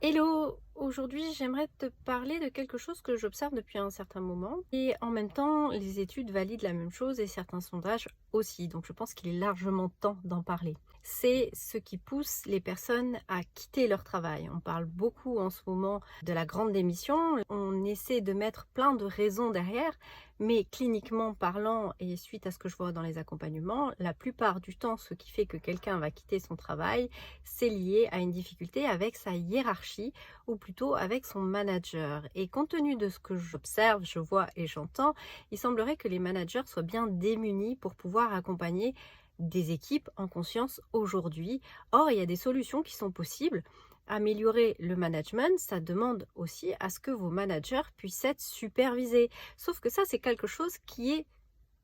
Hello! Aujourd'hui, j'aimerais te parler de quelque chose que j'observe depuis un certain moment et en même temps, les études valident la même chose et certains sondages aussi. Donc, je pense qu'il est largement temps d'en parler. C'est ce qui pousse les personnes à quitter leur travail. On parle beaucoup en ce moment de la grande démission. On essaie de mettre plein de raisons derrière, mais cliniquement parlant et suite à ce que je vois dans les accompagnements, la plupart du temps, ce qui fait que quelqu'un va quitter son travail, c'est lié à une difficulté avec sa hiérarchie ou plutôt avec son manager. Et compte tenu de ce que j'observe, je vois et j'entends, il semblerait que les managers soient bien démunis pour pouvoir accompagner des équipes en conscience aujourd'hui. Or, il y a des solutions qui sont possibles. Améliorer le management, ça demande aussi à ce que vos managers puissent être supervisés. Sauf que ça, c'est quelque chose qui est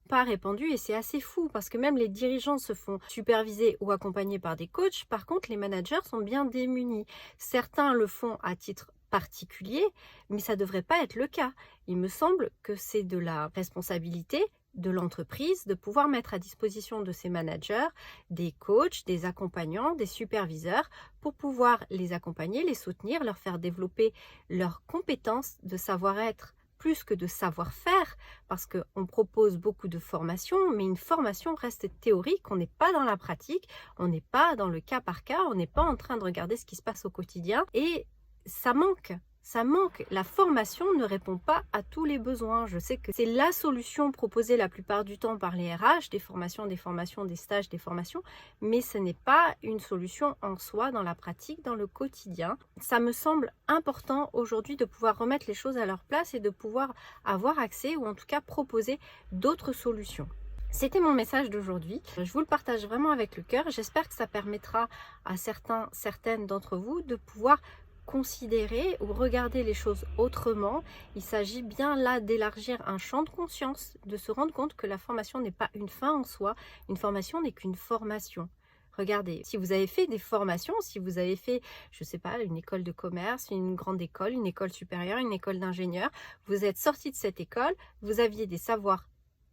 pas répandu et c'est assez fou parce que même les dirigeants se font superviser ou accompagner par des coachs. Par contre, les managers sont bien démunis. Certains le font à titre particulier, mais ça ne devrait pas être le cas. Il me semble que c'est de la responsabilité de l'entreprise de pouvoir mettre à disposition de ses managers des coachs, des accompagnants, des superviseurs pour pouvoir les accompagner, les soutenir, leur faire développer leurs compétences de savoir-être plus que de savoir-faire, parce qu'on propose beaucoup de formations, mais une formation reste théorique, on n'est pas dans la pratique, on n'est pas dans le cas par cas, on n'est pas en train de regarder ce qui se passe au quotidien, et ça manque. Ça manque. La formation ne répond pas à tous les besoins. Je sais que c'est la solution proposée la plupart du temps par les RH, des formations, des stages, des formations, mais ce n'est pas une solution en soi dans la pratique, dans le quotidien. Ça me semble important aujourd'hui de pouvoir remettre les choses à leur place et de pouvoir avoir accès ou en tout cas proposer d'autres solutions. C'était mon message d'aujourd'hui. Je vous le partage vraiment avec le cœur. J'espère que ça permettra à certaines d'entre vous de pouvoir considérer ou regarder les choses autrement. Il s'agit bien là d'élargir un champ de conscience, de se rendre compte que la formation n'est pas une fin en soi. Une formation n'est qu'une formation. Regardez, si vous avez fait des formations, si vous avez fait, je ne sais pas, une école de commerce, une grande école, une école supérieure, une école d'ingénieur, vous êtes sorti de cette école, vous aviez des savoirs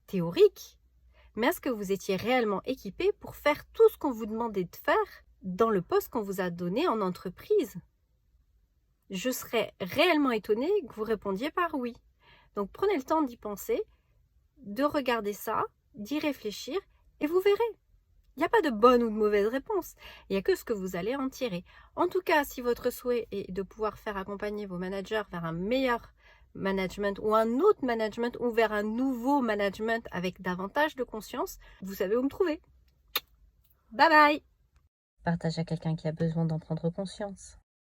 théoriques, mais est-ce que vous étiez réellement équipé pour faire tout ce qu'on vous demandait de faire dans le poste qu'on vous a donné en entreprise? Je serais réellement étonnée que vous répondiez par oui. Donc prenez le temps d'y penser, de regarder ça, d'y réfléchir et vous verrez. Il n'y a pas de bonne ou de mauvaise réponse. Il n'y a que ce que vous allez en tirer. En tout cas, si votre souhait est de pouvoir faire accompagner vos managers vers un meilleur management ou un autre management ou vers un nouveau management avec davantage de conscience, vous savez où me trouver. Bye bye! Partage à quelqu'un qui a besoin d'en prendre conscience.